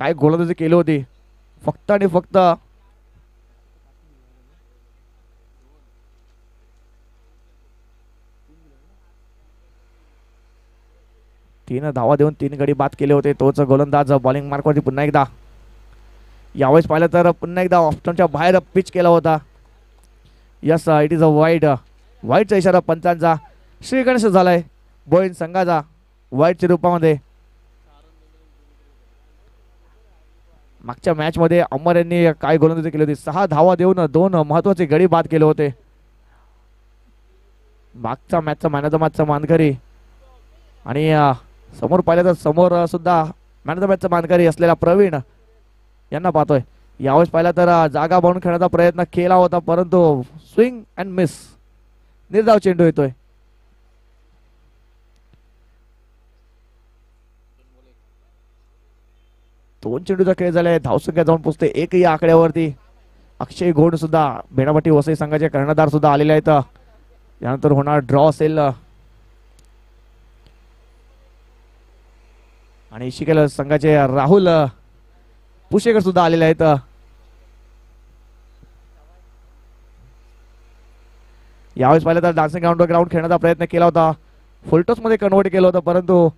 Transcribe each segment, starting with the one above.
काय गोलंदाजी केली होती फक्त आणि फक्त. तीन धावा देऊन 3 गडी बाद केले होते. तोच गोलंदाज बॉलिंग मार्कवरती पुन्हा एकदा. यावेळेस पाहिलं तर पुन्हा एकदा ऑप्शनच्या बाहेर पिच केला होता. Yes it is a wide. वाईडचा इशारा पंचांचा. श्री गणेश झालाय बोईन संघाचा वाईडच्या रूपामध्ये. मागच्या मॅच मध्ये अमर यांनी काय गोलंदाजी केली होती. 6 धावा देऊन 2 महत्वाचे गडी बाद केले होते. मागचा मॅचचा मॅन ऑफ द मॅचचा मानकरी आणि समोर पाहिलं तर समोर सुद्धा मॅन ऑफ द मॅचचा मानकरी असलेला प्रवीण यांना पाहतोय. यावेळेस पाहिला तर जागा बनवून खेळण्याचा प्रयत्न केला होता परंतु स्विंग अँड मिस. निर्धाव चेंडू येतोय. दोन चेंडूचा खेळ झालाय. धावसंख्या जाऊन पोहोचते 1 या आकड्यावरती. अक्षय घोड सुद्धा भेडापट्टी वसई संघाचे कर्णधार सुद्धा आलेले आहेत. यानंतर होणार ड्रॉ असेल आणि शिकेल संघाचे राहुल पुशेकर सुद्धा आलेले आहेत. यावेळेस पाहिलं तर डान्सिंग ग्राउंड खेळण्याचा प्रयत्न केला होता. फुलटॉस मध्ये कन्वर्ट केलं होतं परंतु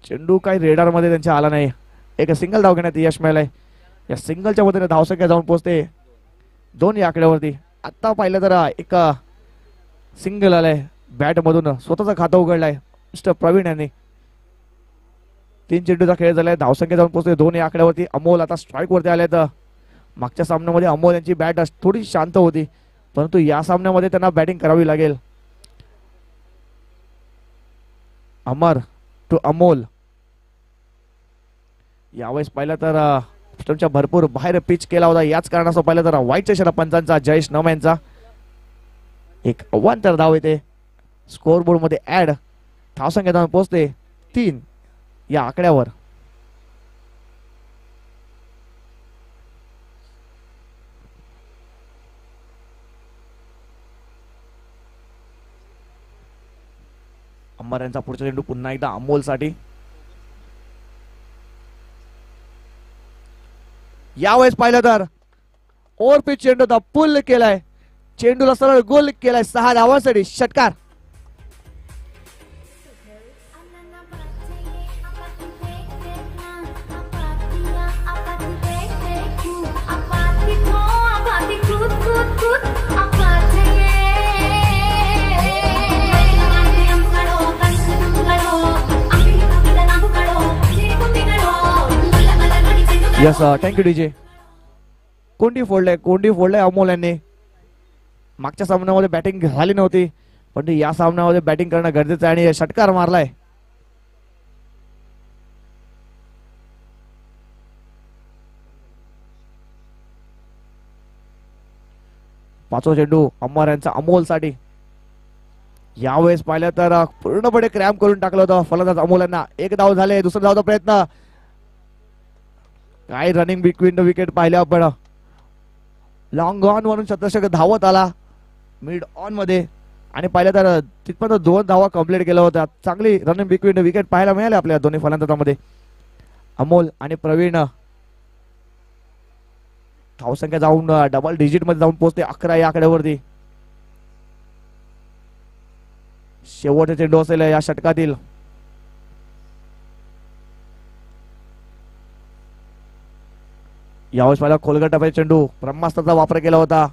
चेंडू काही रेडार मध्ये त्यांच्या आला नाही. एक सिंगल धाव घेण्यात यश मिळालंय. या सिंगलच्या मधून धावसंख्या जाऊन पोहोचते 2 या आकड्यावरती. आता पाहिलं तर एक सिंगल आलंय बॅट मधून. स्वतःचं खातं उघडलंय मिस्टर प्रवीण यांनी. 3 चेंडूचा खेळ झालाय. धावसंख्या जाऊन पोहोचते 2 या आकड्यावरती. अमोल आता स्ट्राईक वरती आले. तर मागच्या सामन्यामध्ये अमोल यांची बॅट थोडी शांत होती परंतु या सामन्यामध्ये त्यांना बॅटिंग करावी लागेल. अमर टू अमोल. यावेळेस पाहिलं तर स्टंपच्या भरपूर बाहेर पिच केला होता. याच कारणास्तव पाहिलं तर वाईटच्या इशारा पंचांचा जयेश नम यांचा. एक अवांतर धाव येते स्कोर बोर्ड मध्ये ऍड. धावसंख्या जाऊन पोहोचते 3 या आकड्यावर. अमर यांचा पुढचा चेंडू पुन्हा एकदा अमोल साठी. यावेळेस पाहिलं तर ओव्हर पिच चेंडू होता. पुल केलाय चेंडूला सरळ गोल केलाय 6 धावांसाठी. षटकार. Yes thank you DJ. कोंडी फोडलंय अमोल यांनी. मागच्या सामन्यामध्ये बॅटिंग झाली नव्हती पण या सामन्यामध्ये बॅटिंग करणं गरजेचं आहे आणि षटकार मारलाय. पाचवा चेंडू अमर यांचा अमोल साठी. यावेळेस पाहिलं तर पूर्णपणे क्रॅम्प करून टाकलं होतं फलंदाज अमोल यांना. 1 धाव झाले. दुसरा धावचा प्रयत्न. काय रनिंग बिटवीन द विकेट पाहिलं आपण. लॉंग ऑन वरून शतशक धावत आला मिड ऑन मध्ये आणि पाहिलं तर तिथपर्यंत 2 धावा कंप्लीट केल्या होत्या. चांगली रनिंग बिटवीन द विकेट पाहायला मिळाले आपल्या दोन्ही फलंदाजांमध्ये. अमोल आणि प्रवीण. धावसंख्या जाऊन डबल डिजिट मध्ये जाऊन पोहोचते 11 या आकड्यावरती. शेवटचा चेंडू असेल या षटकातील. यावेळेस पहिला खोलगट टप्प्याचा चेंडू ब्रह्मास्त्राचा वापर केला होता.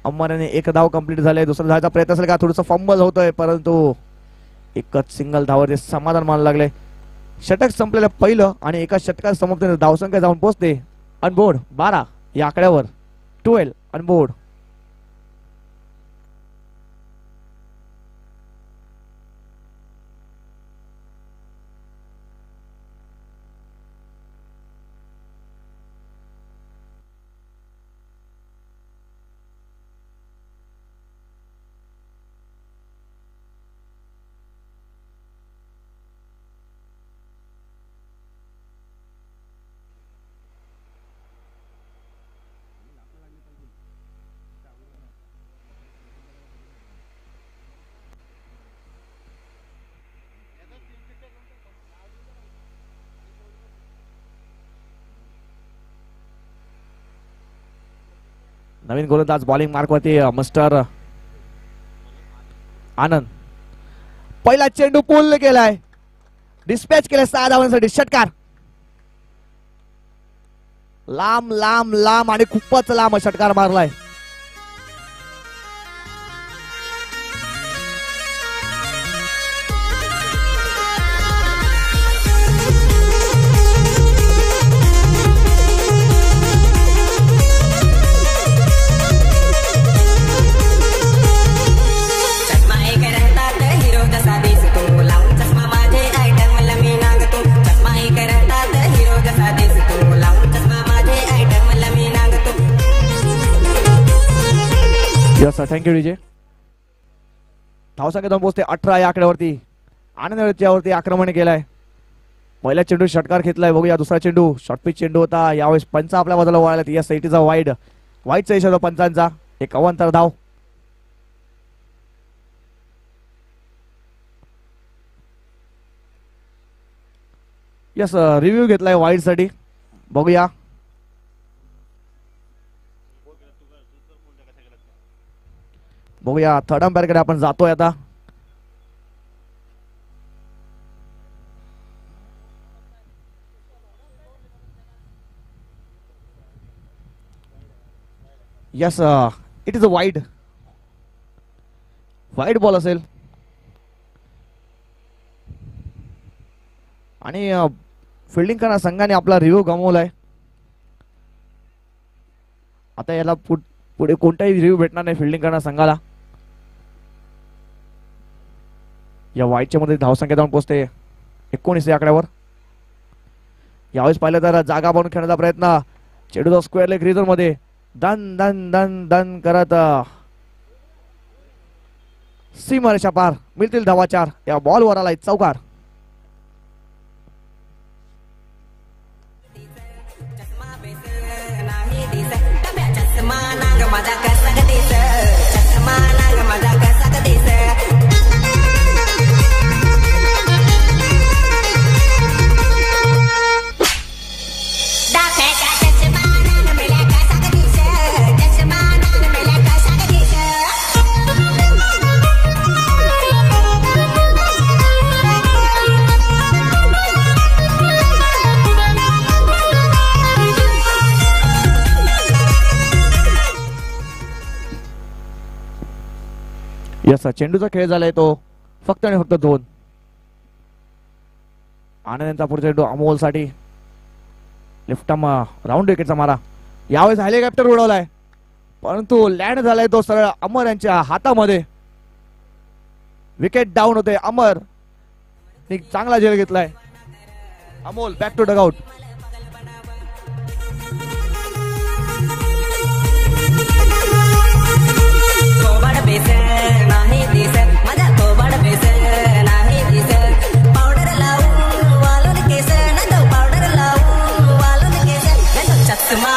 अमर यांनी 1 धाव कंप्लीट झाले. दुसरा धावाचा प्रयत्न असेल का थोडंसं फंबल होतोय परंतु एकच सिंगल धावावर समाधान मानायला लागले. षटक संपलेलं पहिलं आणि एका षटकात समाप्त धावसंख्या जाऊन पोहोचते अनबोर्ड 12 या आकड्यावर. 12 अनबोर्ड. नवीन गोलंदाज बॉलिंग मार्कवरती मिस्टर आनंद. पहिला चेंडू पूल केलाय, डिस्पॅच केलाय 6 धावांसाठी. षटकार लांब लांब लांब आणि खूपच लांब षटकार मारलाय. Yes thank you DJ. धावसंख्या जाऊन पोहोचते 18 या आकड्यावरती. आनंद यावरती आक्रमण केलाय. पहिला चेंडू षटकार घेतलाय. बघूया दुसरा चेंडू शॉर्ट पिच चेंडू होता. यावेळेस पंच आपल्या बाजूला वळाला. Yes it is a wide. वाईडचा इशारा पंचांचा. एक अवांतर धाव. यस रिव्ह्यू घेतलाय वाईड साठी. बघूया बघूया थर्ड अंपायर कडे आपण जातोय आता. Yes it is a wide. Wide ball असेल आणि फिल्डिंग करणाऱ्या संघाने आपला रिव्ह्यू गमावलाय. आता याला पुढे कोणताही रिव्ह्यू भेटणार नाही फिल्डिंग करणाऱ्या संघाला. या वाईडच्या मध्ये धावसंख्या जाऊन पोहोचते 19 या आकड्यावर. यावेळेस पाहिलं तर जागा बनवून खेळण्याचा प्रयत्न. चेडूचा स्क्वेअर लेग रिझर्व मध्ये दन दन दन दन करत सीमारेषा पार. मिळतील धावा 4. या बॉलवर आलाय चौकार. यस चेंडूचा खेळ झालाय तो फक्त आणि फक्त 2. आनंदांचा पुढचा चेंडू अमोल साठी. लेफ्ट राऊंड विकेटचा मारा. यावेळेस हेलिकॉप्टर उडवलाय परंतु लँड झालाय तो सरळ अमर यांच्या हातामध्ये. विकेट डाऊन होते. अमर चांगला झेल घेतलाय. Amol back to dugout. चष्मा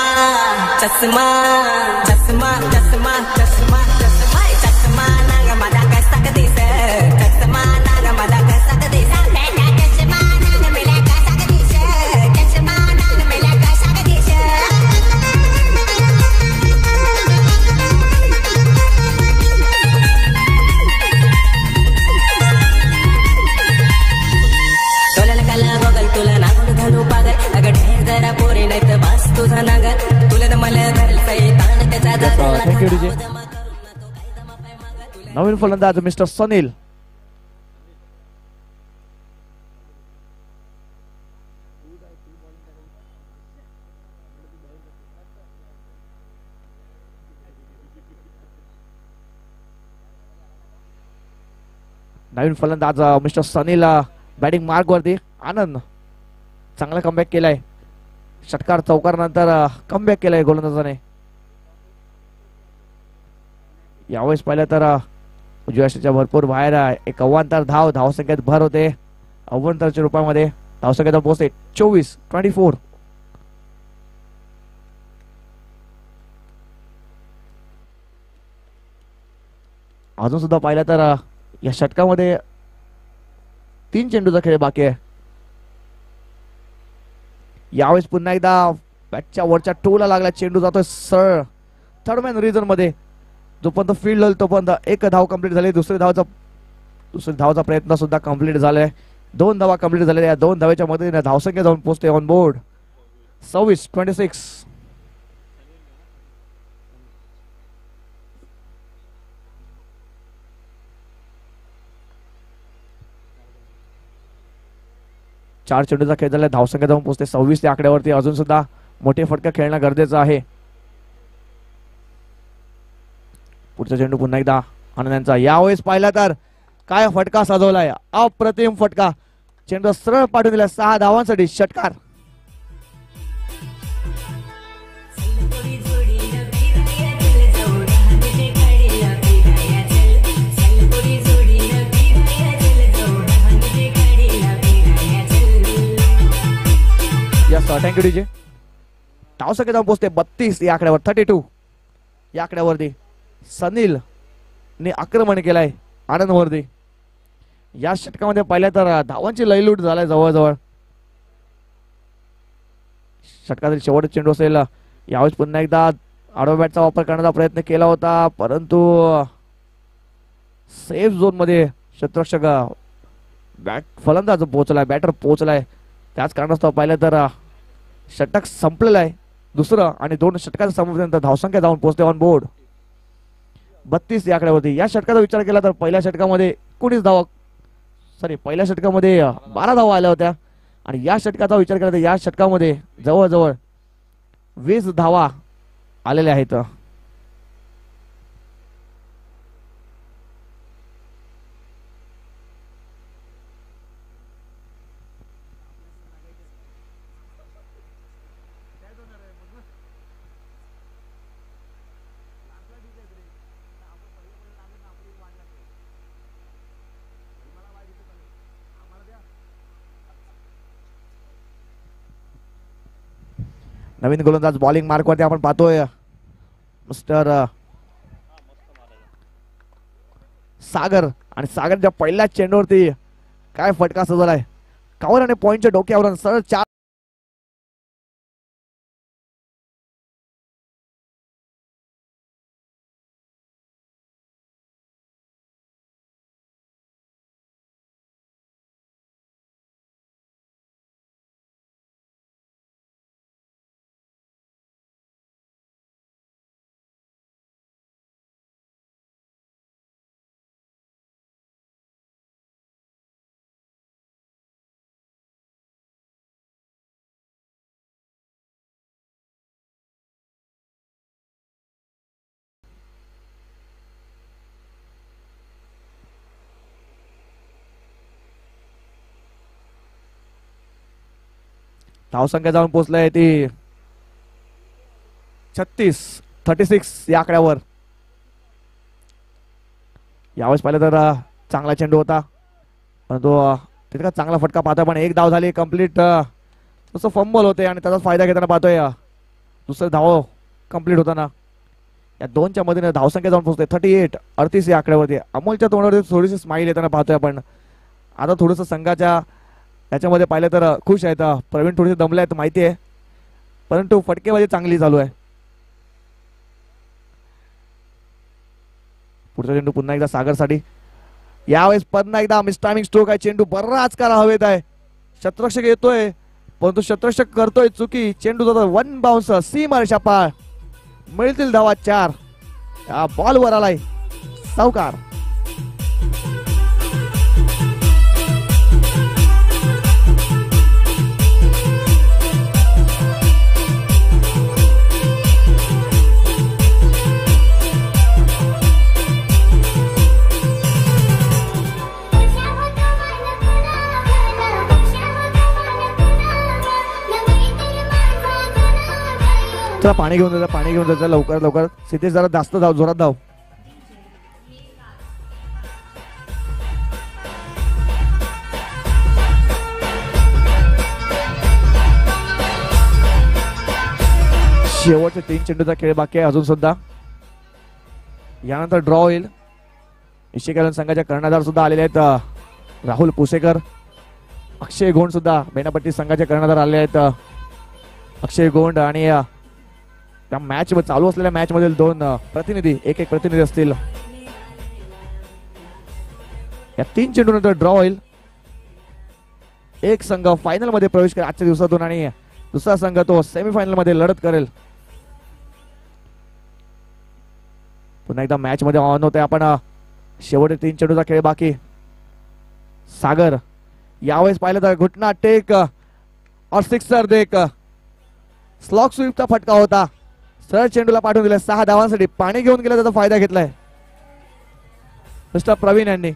चष्मा चष्मा चष्मा चष्मा चष्मा चष्मा नाग माझा कसा कधीस. चष्मा नाग माझा कसा कधीस. चष्मा नाग मेला कसा कधीस. चष्मा नाग मेला कसा कधीस. तोला कला बघल तुला नागून घालू पागल. अगं ढेर जरा पोरी नाही तर बस तुझा नागर. तुला मला धरल सैतान त्याचा दादा. नवीन फलंदाज मिस्टर सनील. नवीन फलंदाज मिस्टर सनील बॅटिंग मार्क वरती. आनंद चांगला कमबॅक केलाय. षटकार चौकार नंतर कमबॅक केलाय गोलंदाजाने. यावेळेस पाहिलं तर उजव्या भरपूर बाहेर एक अवांतर धाव. धावसंख्येत भर होते. अवांतरच्या रूपामध्ये धावसंख्येत पोहोचते 24 अजून सुद्धा पाहिलं तर या षटकामध्ये 3 चेंडूचा खेळ बाकी आहे. यावेळेस पुन्हा एकदा बॅटच्या वरच्या टोला लागला. चेंडू जातोय सरळ थर्ड मॅन रिझन मध्ये जोपर्यंत फील्ड होईल तोपर्यंत एक धाव कंप्लीट झाली. दुसरी धावचा प्रयत्न सुद्धा कंप्लीट झालाय. 2 धावा कंप्लीट झालेल्या. या 2 धावेच्या मदतीने धावसंख्या जाऊन पोहोचते ऑन बोर्ड 26-26. चार चेंडूचा खेळ झाला. धावसंख्या जाऊन पोहोचते 26 या आकड्यावरती. अजून सुद्धा मोठे फटका खेळणं गरजेचं आहे. पुढचा चेंडू पुन्हा एकदा आनंदांचा. यावेळेस पाहिला तर काय फटका साजवलाय. अप्रतिम फटका. चेंडू सरळ पाठवून दिला. 6 धावांसाठी षटकार. Thank you DJ. धावसंख्या जाऊन पोहोचते 32 या आकड्यावर. 32 या आकड्यावरती सनील ने आक्रमण केलाय आनंदवरती. या षटकामध्ये पाहिल्या तर धावांची लयलूट झालाय जवळजवळ. षटकातील शेवटचा चेंडू असेल. यावेळेस पुन्हा एकदा आडवा बॅटचा वापर करण्याचा प्रयत्न केला होता परंतु सेफ झोन मध्ये शतरक्षक फलंदाज पोहोचलाय. बॅटर पोहोचलाय. त्याच कारणास्तव पाहिलं तर षटक संपलेलं आहे. दुसरं आणि 2 षटकाच्या समाप्तीनंतर धावसंख्या जाऊन पोहोचते ऑन बोर्ड 32 या आकड्यावरती. या षटकाचा विचार केला तर पहिल्या षटकामध्ये 12 धावा आल्या होत्या आणि या षटकाचा विचार केला तर या षटकामध्ये जवळजवळ 20 धावा आलेल्या आहेत. नवीन गोलंदाज बॉलिंग मार्क वरती आपण पाहतोय मिस्टर सागर. आणि सागरच्या पहिल्या चेंडूवरती काय फटका सजवलाय. कव्हर आणि पॉइंटच्या डोक्यावरून सरळ 4. धावसंख्या जाऊन पोहोचलाय ती 36 या आकड्यावर. यावेळेस पाहिलं तर चांगला चेंडू होता परंतु तितका चांगला फटका पाहतोय. पण 1 धाव झाली कंप्लीट. तसं फंबल होते आणि त्याचा फायदा घेताना पाहतोय. दुसरं धाव कंप्लीट होताना या 2च्या मधीने धावसंख्या जाऊन पोहोचते 38 या आकड्यावरती. अमोलच्या तोंडावरती थोडीशी स्माईल येताना पाहतोय आपण. आता थोडंसं संघाच्या याच्यामध्ये पाहिलं तर खुश आहेत. प्रवीण थोडेसे दमले आहेत माहिती आहे परंतु फटकेबाजी चांगली चालू आहे. पुढचा चेंडू पुन्हा एकदा सागरसाठी. यावेळेस पुन्हा एकदा मिसटायमिंग स्ट्रोक आहे. चेंडू बराच काळ हवेत आहे. शतरक्षक येतोय परंतु शतरक्षक करतोय चुकी. चेंडू जातो 1 बाउन्स. सीमारेषा पार. मिळतील धावा 4. या बॉलवर आलाय सावकार. चला पाणी घेऊन जायचं लवकर. सिद्धेश जरा जास्त धाव, जोरात धाव. शेवटच्या 3 चेंडूचा खेळ बाकी आहे अजून सुद्धा. यानंतर ड्रॉ होईल. इशिकालन संघाच्या कर्णधार सुद्धा आलेले आहेत. राहुल पुसेकर, अक्षय गोंड सुद्धा बेनापट्टी संघाचे कर्णधार आले आहेत. अक्षय गोंड आणि त्या मॅच चालू असलेल्या मॅच मधील दोन प्रतिनिधी एक प्रतिनिधी असतील. या 3 चेंडूनंतर ड्रॉ होईल. एक संघ फायनल मध्ये प्रवेश करेल आजच्या दिवसातून आणि दुसरा संघ तो सेमीफायनल मध्ये लढत करेल. पुन्हा एकदा मॅच मध्ये ऑन होते आपण. शेवटचे 3 चेंडूचा खेळ बाकी. सागर यावेळेस पाहिलं तर घुटना टेक और सिक्सर देख. स्लॉक स्वीपचा फटका होता. सरळ चेंडूला पाठवून दिला. 6 धावांसाठी पाणी घेऊन गेला, त्याचा फायदा घेतलाय मिस्टर प्रवीण यांनी.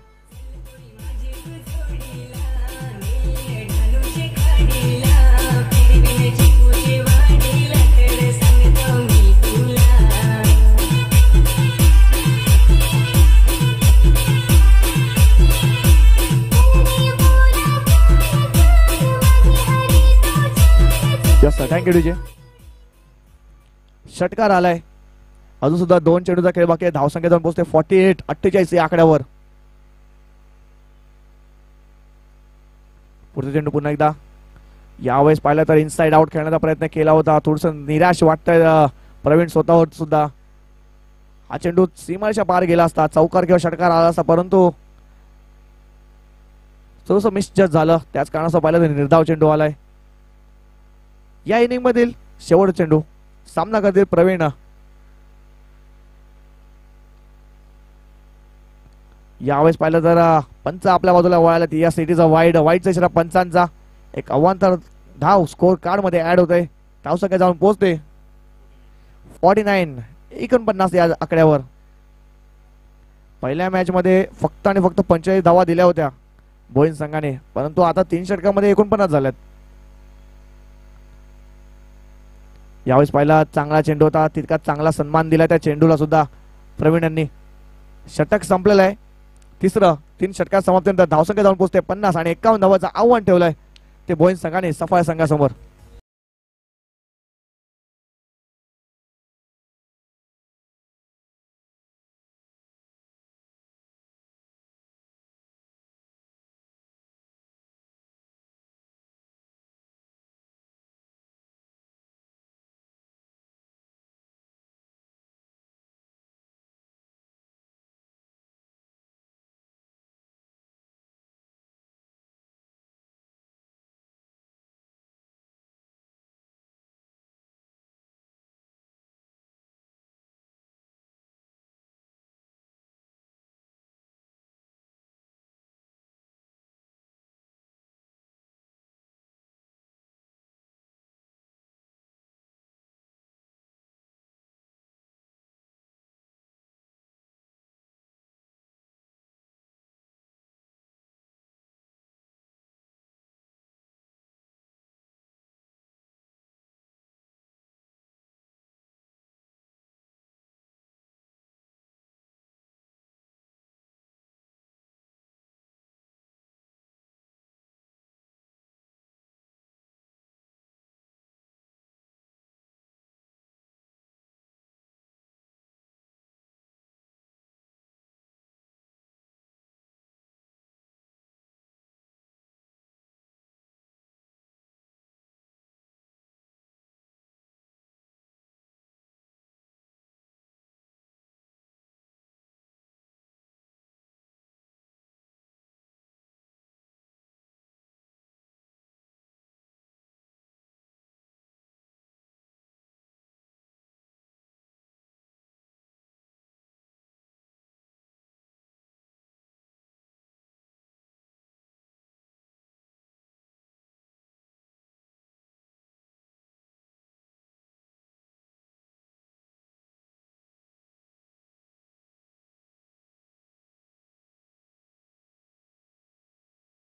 Thank you DJ. षटकार आलाय. अजून सुद्धा 2 चेंडूचा खेळ बाकी आहे. धावसंख्या जाऊन पोहोचते 48 या आकड्यावर. पुढचा चेंडू पुन्हा एकदा. यावेळेस पाहिलं तर इनसाइड आउट खेळण्याचा प्रयत्न केला होता. थोडस निराश वाटतंय प्रवीण स्वतःवर सुद्धा. हा चेंडू सीमारेषा पार गेला असता, चौकार किंवा षटकार आला असता, परंतु थोडंसं मिसजज झालं. त्याच कारणास्तव पाहिलं तर निर्धाव चेंडू आलाय. या इनिंग मधील शेवटचा चेंडू. सामना करतील प्रवीण. यावेळेस पाहिलं तर पंच आपल्या बाजूला वळाला. या सिटीचा वाईडचा इशारा पंचांचा. एक अवांतर धाव स्कोर कार्ड मध्ये ऍड होते. धावसंख्या जाऊन पोहोचते 49 या आकड्यावर. पहिल्या मॅच मध्ये फक्त आणि फक्त 45 धावा दिल्या होत्या बोईन संघाने, परंतु आता 3 षटकामध्ये 49 झाल्यात. यावेळेस पहिला चांगला चेंडू होता. तितका चांगला सन्मान दिला त्या चेंडूला सुद्धा प्रवीण यांनी. षटक संपलेलं आहे. तिसरं 3 षटकात समाप्तीनंतर धावसंख्या जाऊन पोहोचते 50 आणि 51 धावाचं आव्हान ठेवलंय ते बोईन संघाने सफाळ संघासमोर.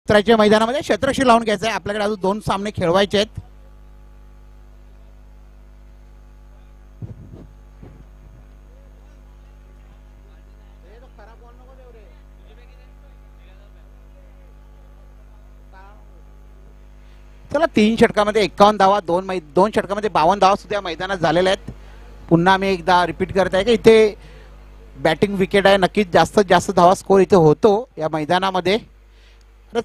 क्षेत्राच्या मैदानामध्ये क्षेत्रशी लावून घ्यायचं आहे. आपल्याकडे अजून 2 सामने खेळवायचे आहेत. चला 3 षटकामध्ये 51 धावा, 2 षटकामध्ये 52 धावा सुद्धा मैदानात झालेल्या आहेत. पुन्हा मी एकदा रिपीट करत आहे की इथे बॅटिंग विकेट आहे. नक्कीच जास्तीत जास्त धावा स्कोर इथे होतो या मैदानामध्ये.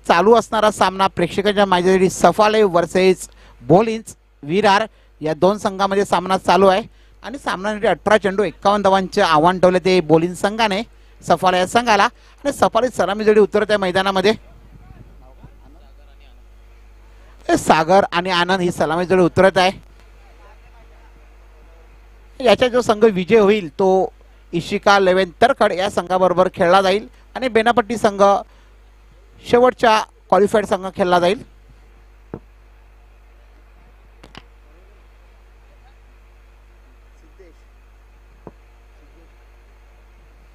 चालू असणारा सामना प्रेक्षकांच्या माझ्यासाठी सफाले वर्सेस बोलिन्स विरार या 2 संघामध्ये सामना चालू आहे आणि सामन्यासाठी 18 चेंडू 51 धावांचे आव्हान ठेवले ते बोलिंग संघाने सफाळे या संघाला. आणि सफाळे सलामी जोडी उतरत आहे मैदानामध्ये. सागर आणि आनंद ही सलामी जोडी उतरत आहे. याचा जो संघ विजय होईल तो इशिका 11 तरखड या संघाबरोबर खेळला जाईल आणि बेनापट्टी संघ शेवटच्या क्वालिफाईड संघ खेळला जाईल.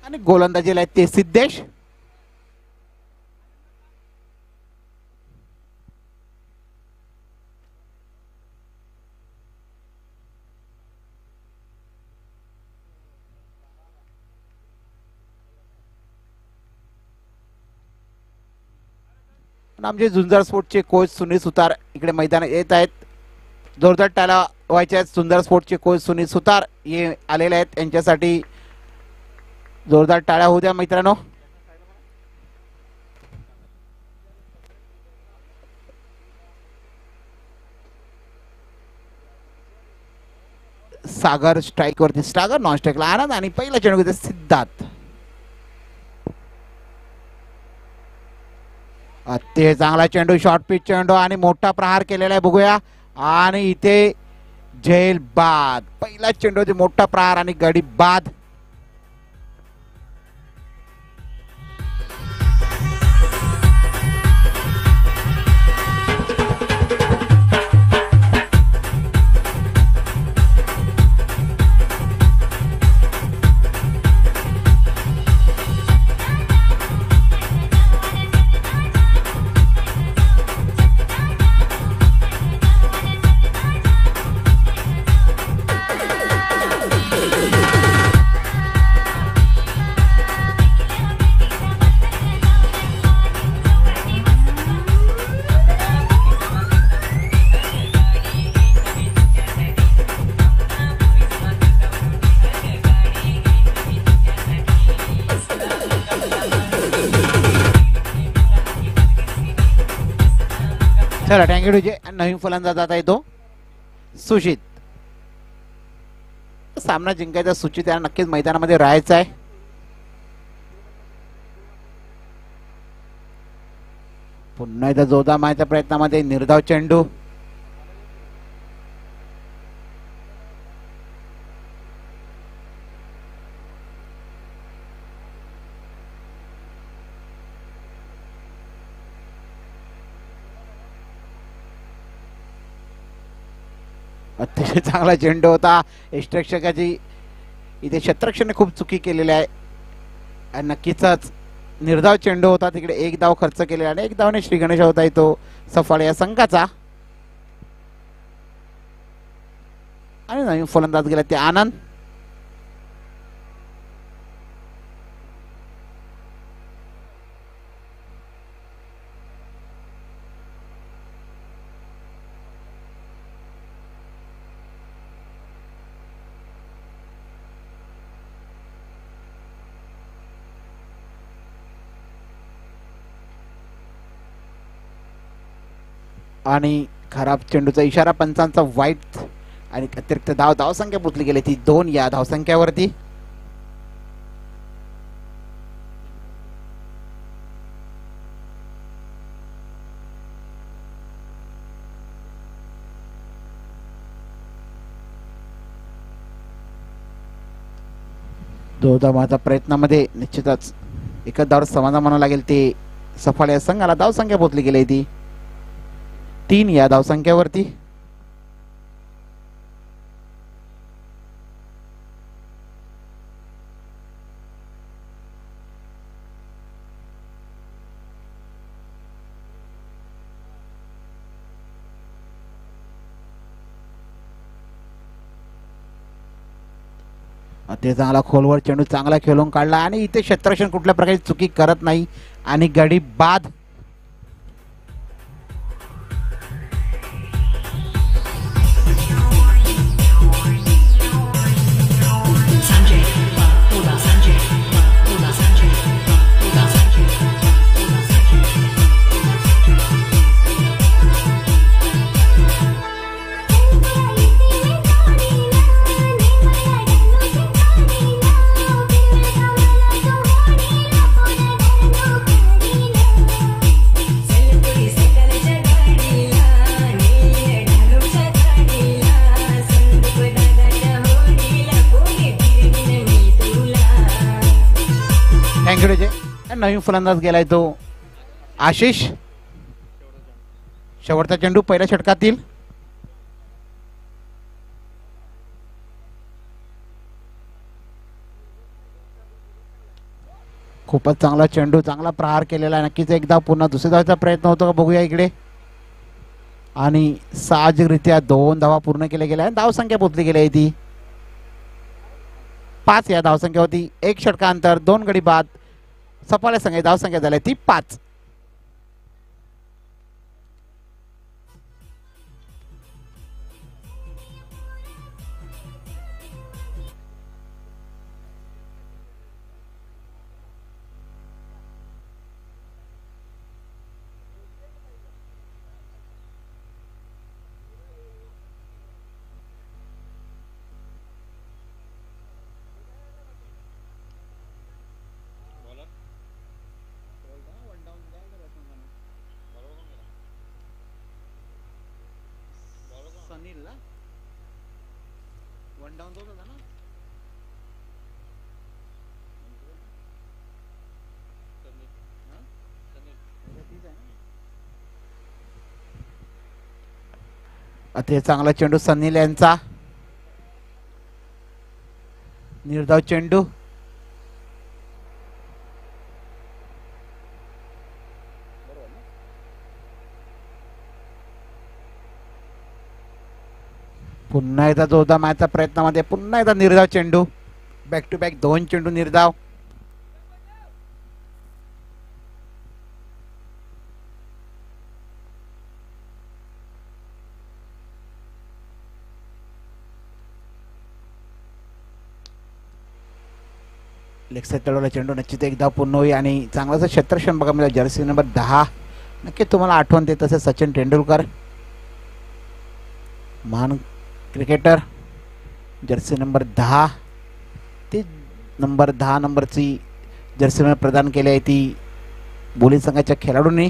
आणि गोलंदाजीला आहेत ते सिद्धेश. आमचे झुंजार स्पोर्टचे कोच सुनील सुतार इकडे मैदानात येत आहेत. जोरदार टाळ्या व्हायच्या आहेत. झुंजार स्पोर्टचे कोच सुनील सुतार हे आलेले आहेत. यांच्यासाठी जोरदार टाळ्या होऊ द्या मित्रांनो. सागर स्ट्राईक वरती, सागर नॉन स्ट्राईकला आनंद आणि पहिला चेंडू घेते सिद्धार्थ. अतिशय चांगला चेंडू, शॉर्ट पिच चेंडू आणि मोठा प्रहार केलेला आहे बघूया. आणि इथे झेल बाद, पहिला चेंडू मोठा प्रहार आणि गडी बाद. चला टँगेडू जे नवीन फलंदाज आता येतो सुचित. सामना जिंकायचा सुचित याला नक्कीच मैदानामध्ये राहायचं आहे. पुन्हा एकदा जोरदार मारण्याच्या प्रयत्नामध्ये निर्धाव चेंडू. अतिशय चांगला चेंडू होता. यष्टरक्षकाची इथे क्षेत्ररक्षकाने खूप चुकी केलेली आहे आणि नक्कीच निर्धाव चेंडू होता. तिकडे एक धाव खर्च केलेला आणि एक धावने श्री गणेश होता येतो सफाळे या संघाचा. आणि नवीन फलंदाज गेला ते आनंद. आणि खराब चेंडूचा इशारा, पंचांचा वाईट आणि अतिरिक्त धावसंख्या पुतली गेली ती 2 या धावसंख्यावरती. धावांच्या प्रयत्नामध्ये निश्चितच एकच धाव समाधान म्हणावं लागेल ते सफाळे संघाला. धावसंख्या पोचली गेली ती 3 या धावसंख्यावरती. ते चांगला खोलवर चेंडू चांगला खेळून काढला आणि इथे क्षेत्ररक्षण कुठल्या प्रकारची चुकी करत नाही आणि गडी बाद. नवीन फलंदाज गेलाय तो आशिष. शेवटचा चेंडू पहिल्या षटकातील. खूपच चांगला चेंडू, चांगला प्रहार केलेला आहे. नक्कीच एकदा पुन्हा दुसऱ्या धावेचा प्रयत्न होतो का बघूया इकडे. आणि साहजिकरित्या 2 धावा पूर्ण केल्या गेल्या. धावसंख्या पोचली गेली आहे ती 5. या धावसंख्या होती 1 षटकांतर 2 गडी बाद. सफाळ्या संघाची धावसंख्या झाली ती 5. अतिशय चांगला चेंडू सनील यांचा. निर्धाव चेंडू. पुन्हा एकदा जोरदार मारण्याच्या प्रयत्नामध्ये पुन्हा एकदा निर्धाव चेंडू. बॅक टू बॅक 2 चेंडू निर्धाव. लेग साइड तळवला चेंडू. निश्चित एकदा पूर्ण होईल आणि चांगलाच क्षेत्रक्षण बघा मिळालं. जर्सी नंबर 10 नक्की तुम्हाला आठवण देत असेल सचिन तेंडुलकर, महान क्रिकेटर. जर्सी नंबर 10 ती नंबर 10 नंबरची जर्सी नंबर प्रदान केली आहे ती बोली संघाच्या खेळाडूंनी.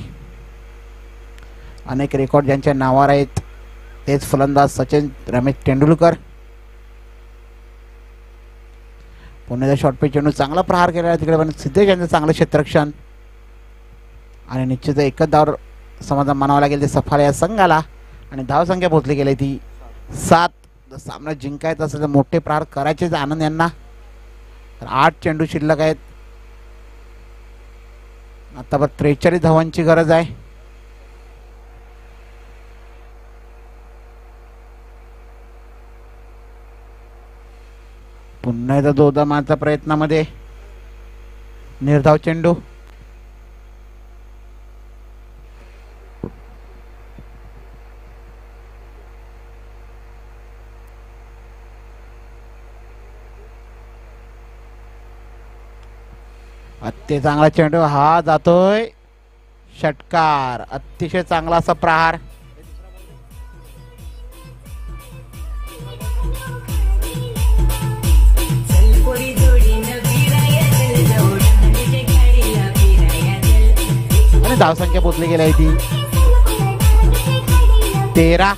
अनेक रेकॉर्ड ज्यांच्या नावावर आहेत तेच फलंदाज सचिन रमेश तेंडुलकर. पुण्याचा शॉर्ट पिच चेंडू चांगला प्रहार केला तिकडे पण सिद्धेश यांचं चांगलं क्षेत्ररक्षण आणि निश्चित एकच धाव समाधान मानावं लागेल ते सफाळा या संघाला. आणि धावसंख्या पोहोचली गेली ती 7. सामना जिंकायचा असेल तर मोठे प्रहार करायचेच आनंद यांना. 8 चेंडू शिल्लक आहेत. आता 43 धावांची गरज आहे. पुन्हा एकदा जोरदार मारण्याच्या प्रयत्नामध्ये निर्धाव चेंडू. अतिशय चांगला चेंडू. हा जातोय षटकार. अतिशय चांगला असा प्रहार. आणि धावसंख्या पोचली गेली आहे ती 13.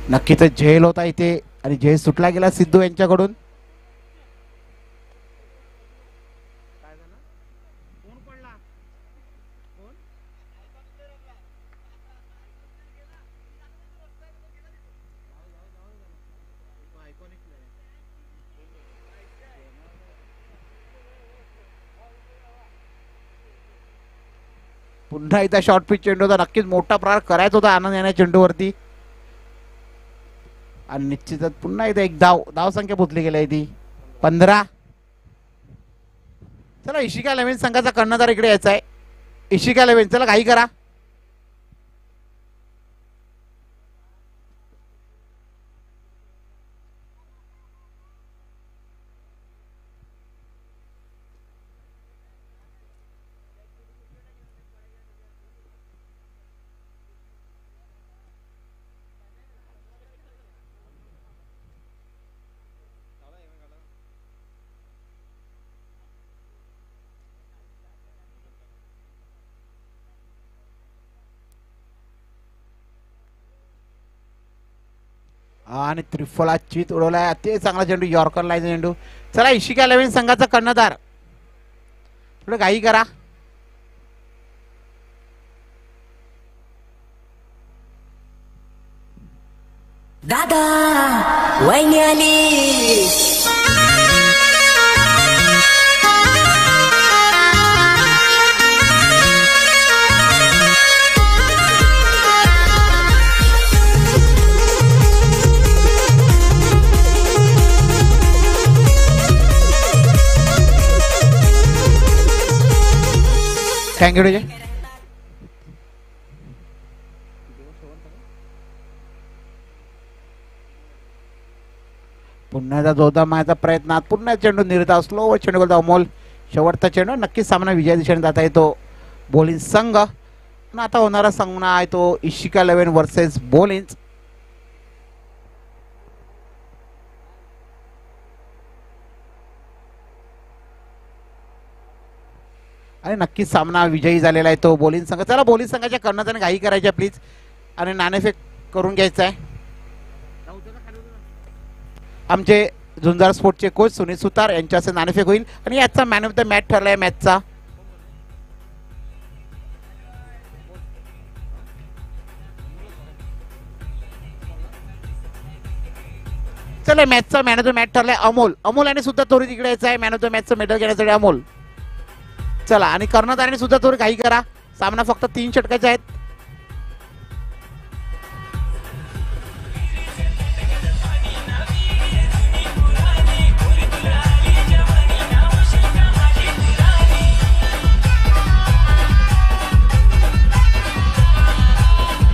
नक्कीच झेल होता इथे आणि झेल सुटला गेला सिद्धू यांच्याकडून. पुन्हा एकदा शॉर्ट पिच चेंडू होता. नक्कीच मोठा प्रहार करायचा होता आनंद यांना चेंडूवरती. आणि निश्चितच पुन्हा एकदा एक धावसंख्या पोचली गेली आहे ती 15. चला इशिका 11 संघाचा कर्णधार इकडे यायचा आहे. इशिका 11 चला घाई करा. आणि त्रिफला चित उडवलाय. ते चांगला चेंडू यॉर्कर लाईन चेंडू. चला इशिका 11 संघाचा कर्णधार थोडं घाई करा. दादा वहिनी आली. Thank you DJ. पुन्हा एकदा जोरदार मारायचा प्रयत्न. पुन्हा चेंडू निर्धाव स्लो व चेंडू करतो अमोल. शेवटचा चेंडू नक्कीच सामना विजय दिशेने जाता येतो बोलिंग संघ. आणि आता होणारा सामना आहे तो इशिका 11 वर्सेस बोलिंग. आणि नक्कीच सामना विजयी झालेला आहे तो बोलिंग संघ. चला बोलिंग संघाच्या कर्णधाराने घाई करायची प्लीज आणि नाणेफेक करून घ्यायचं आहे. आमचे झुंजार स्पोर्टचे कोच सुनील सुतार यांच्या असे नाणेफेक होईल आणि याचा मॅन ऑफ द मॅच ठरलाय मॅचचा. चला मॅचचा मॅन ऑफ द मॅच ठरलाय अमोल. अमोल आणि सुद्धा तोरी तिकडे यायचा आहे मॅन ऑफ द मॅचचं मेडल घेण्यासाठी अमोल. चला आणि कर्णधाराने सुद्धा थोडी घाई करा. सामना फक्त 3 षटकाचे आहेत.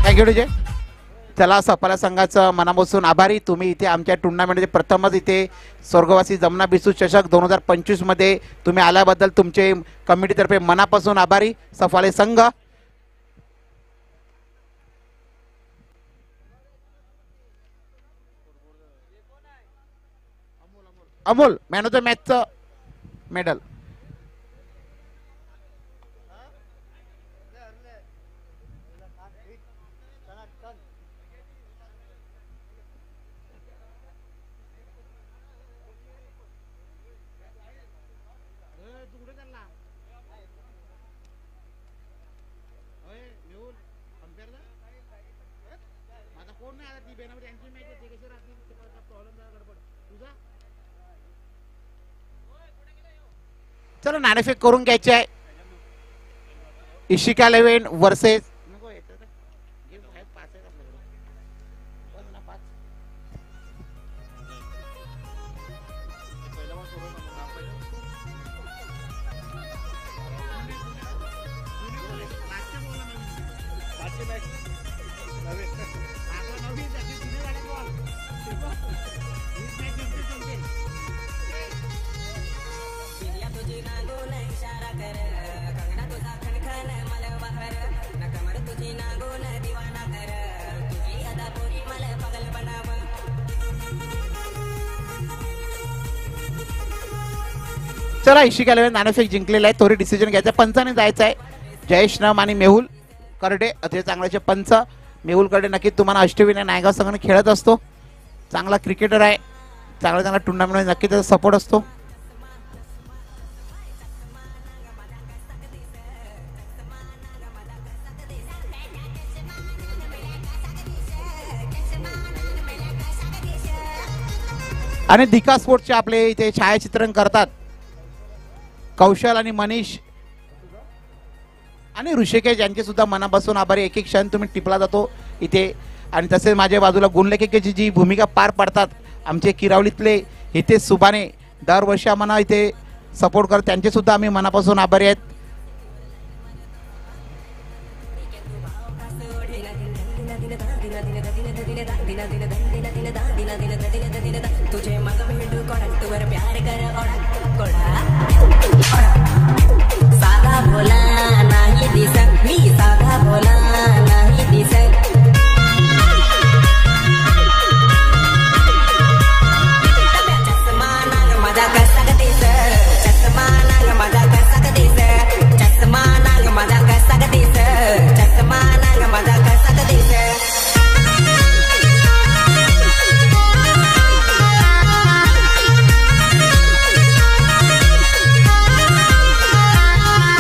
Thank you DJ. चला सफला संघाचं मनापासून आभारी. तुम्ही इथे आमच्या टुर्नामेंटमध्ये प्रथमच इथे स्वर्गवासी जमना बिसू चषक 2025 मध्ये तुम्ही आल्याबद्दल तुमचे कमिटीतर्फे मनापासून आभारी सफाले संघ. अमोल मॅन ऑफ द मॅचचं मेडल. चला नाणेफेक करून घ्यायचे आहे. इशिका 11 वर्सेस चला इशिका 11 नाणेफेक जिंकलेला आहे. तोरी डिसिजन घ्यायचा. पंचाने जायचं आहे. जयेश नम आणि मेहुल करडे असे चांगल्याचे पंच. मेहुल करडे नक्कीच तुम्हाला अष्टविनायक नायगाव संघाने खेळत असतो. चांगला क्रिकेटर आहे. चांगला टुर्नामेंटमध्ये नक्की त्याचा सपोर्ट असतो. आणि दिका स्पोर्ट्सचे आपले इथे छायाचित्रण करतात कौशल आणि मनीष आणि ऋषिकेश यांचे सुद्धा मनापासून आभारी. एक एक क्षण तुम्ही टिपला जातो इथे. आणि तसेच माझ्या बाजूला गुणलेखकाची जी भूमिका पार पाडतात आमचे किरावलीतले हितेश सुभाने. दरवर्षी आम्हाला इथे सपोर्ट करत त्यांचे सुद्धा आम्ही मनापासून आभारी आहेत. तुझे मग भेटू कोणावर प्यार कर साधा बोला नाही दिसत मी साधा बोला नाही दिसत